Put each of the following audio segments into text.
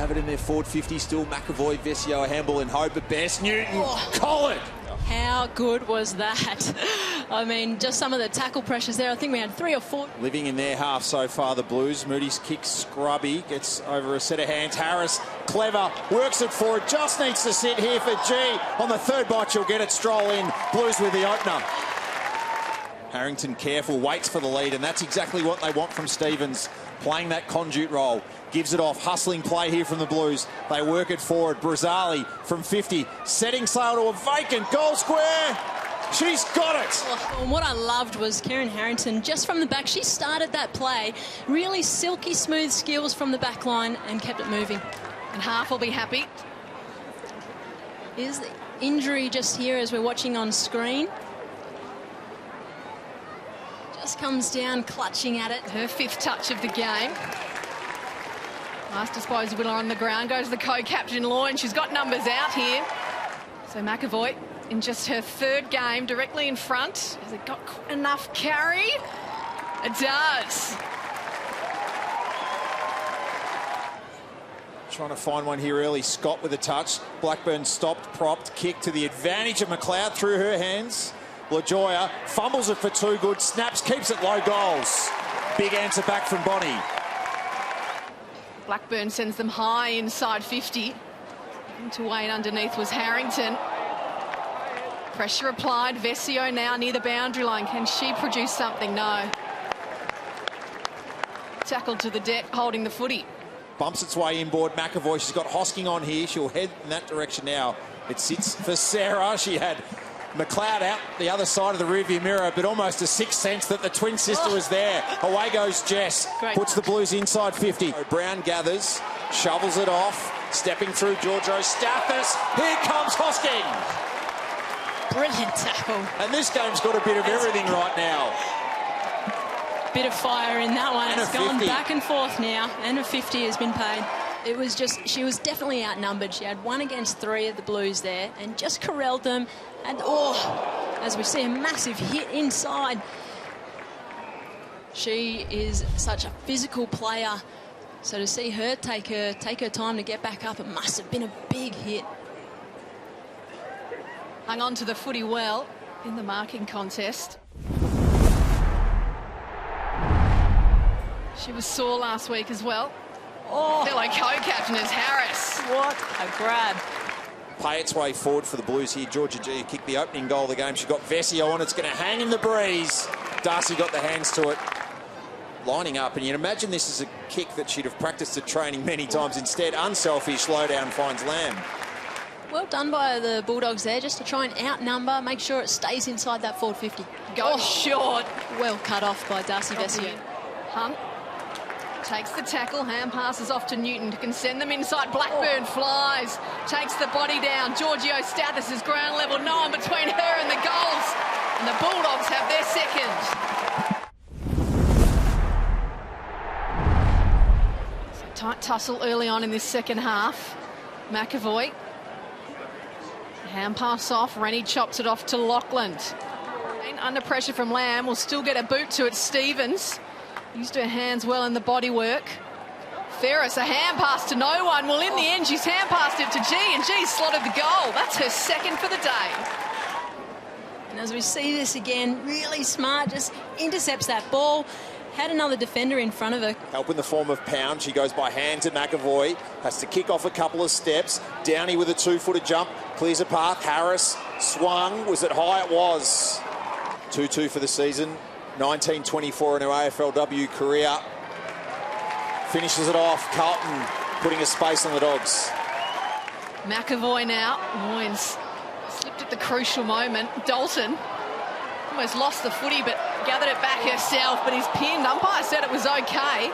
have it in their forward 50 still. McAvoy, Vesio, a handball in hope, but Best Newton, Colin. How good was that? I mean, just some of the tackle pressures there. I think we had 3 or 4. Living in their half so far, the Blues. Moody's kick scrubby, gets over a set of hands. Harris, clever, works it forward, just needs to sit here for G. On the third bite, she'll get it, stroll in. Blues with the opener. Harrington careful, waits for the lead, and that's exactly what they want from Stevens. Playing that conduit role, gives it off, hustling play here from the Blues. They work it forward. Brazali from 50, setting sail to a vacant goal square. She's got it. And what I loved was Karen Harrington, just from the back, she started that play. Really silky smooth skills from the back line and kept it moving. And half will be happy. Is the injury just here as we're watching on screen? Just comes down, clutching at it. Her 5th touch of the game. Nice disposal on the ground. Goes to the co-captain, Loyne. She's got numbers out here. So McAvoy, in just her 3rd game, directly in front. Has it got enough carry? It does. Trying to find one here early. Scott with a touch. Blackburn stopped, propped, kick to the advantage of McLeod through her hands. LaJoya fumbles it for 2 good, snaps, keeps it low, goals. Big answer back from Bonnie. Blackburn sends them high inside 50. To wait underneath was Harrington. Pressure applied. Vesio now near the boundary line. Can she produce something? No. Tackled to the deck, holding the footy. Bumps its way inboard. McAvoy, she's got Hosking on here. She'll head in that direction now. It sits for Sarah. She had McLeod out the other side of the rearview mirror, but almost a sixth sense that the twin sister was there. Away goes Jess. Great. Puts the Blues inside 50. Brown gathers, shovels it off, stepping through Giorgio Stathis. Here comes Hosking. Brilliant tackle. And this game's got a bit of everything right now. Bit of fire in that one. And It's a gone 50. back and forth now, and a 50 has been paid. It was just, she was definitely outnumbered. She had 1 against 3 of the Blues there and just corralled them. And as we see, a massive hit inside. She is such a physical player. So to see her take her time to get back up, it must have been a big hit. Hung on to the footy well in the marking contest. She was sore last week as well. Fellow co-captain is Harris. What a grab. Play its way forward for the Blues here. Georgia G kicked the opening goal of the game. She got Vesio on. It's going to hang in the breeze. Darcy got the hands to it. Lining up, and you'd imagine this is a kick that she'd have practiced at training many times. Instead, unselfish, low down, finds Lamb. Well done by the Bulldogs there, just to try and outnumber, make sure it stays inside that forward 50. Goes short. Well cut off by Darcy Vesio. Hunt takes the tackle, hand passes off to Newton, can send them inside. Blackburn flies, takes the body down. Giorgio Stathis is ground level, no one between her and the goals. And the Bulldogs have their 2nd. So tight tussle early on in this second half. McAvoy. Hand pass off, Rennie chops it off to Lachlan. Under pressure from Lamb, will still get a boot to it. Stevens used her hands well in the body work. Ferris, a hand pass to no one. Well, in the end, she's hand passed it to G, and G slotted the goal. That's her 2nd for the day. And as we see this again, really smart, just intercepts that ball. Had another defender in front of her. Help in the form of Pound. She goes by hand to McAvoy. Has to kick off a couple of steps. Downey with a 2-footer jump. Clears a path. Harris swung. Was it high? It was. 2-2 for the season. 1924 in her AFLW career. Finishes it off. Carlton putting a space on the Dogs. McAvoy now. Moynes slipped at the crucial moment. Dalton almost lost the footy, but gathered it back herself, but he's pinned. Umpire said it was okay.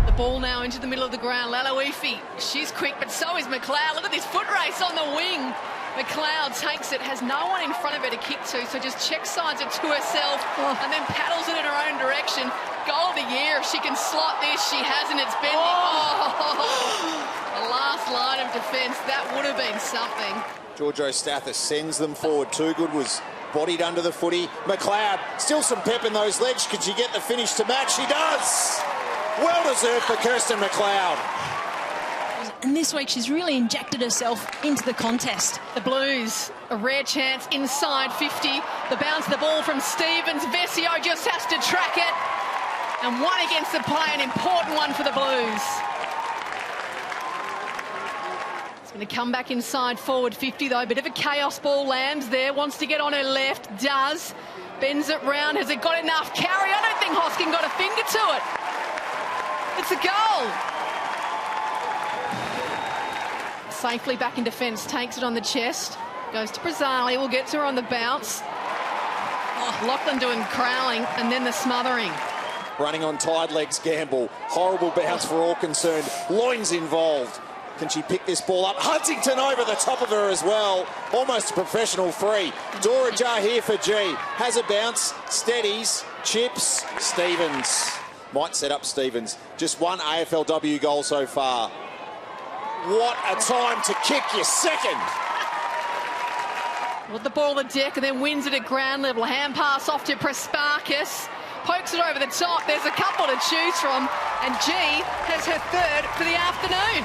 The ball now into the middle of the ground. Laloifi, she's quick, but so is McLeod. Look at this foot race on the wing. McLeod takes it, has no one in front of her to kick to, so just check sides it to herself and then paddles it in her own direction. Goal of the year. If she can slot this, she hasn't. It's bending. The last line of defence, that would have been something. Giorgio Stathis sends them forward. Too Good was bodied under the footy. McLeod, still some pep in those legs. Could she get the finish to match? She does! Well deserved for Kirsten McLeod. And this week she's really injected herself into the contest. The Blues, a rare chance inside 50. The bounce the ball from Stevens. Vesio just has to track it. And one against the play, an important one for the Blues. It's going to come back inside forward 50 though. Bit of a chaos ball lands there. Wants to get on her left. Does. Bends it round. Has it got enough carry? I don't think Hoskin got a finger to it. It's a goal. Safely back in defence. Takes it on the chest. Goes to Brazzali. Will get to her on the bounce. Oh, Lachlan doing crowling and then the smothering. Running on tied legs, Gamble. Horrible bounce for all concerned. Loins involved. Can she pick this ball up? Huntington over the top of her as well. Almost a professional free. Dora Jar here for G. Has a bounce. Steadies. Chips. Stevens. Might set up Stevens. Just one AFLW goal so far. What a time to kick your second. With the ball on the deck and then wins it at ground level. Hand pass off to Prasparkas. Pokes it over the top. There's a couple to choose from. And G has her third for the afternoon.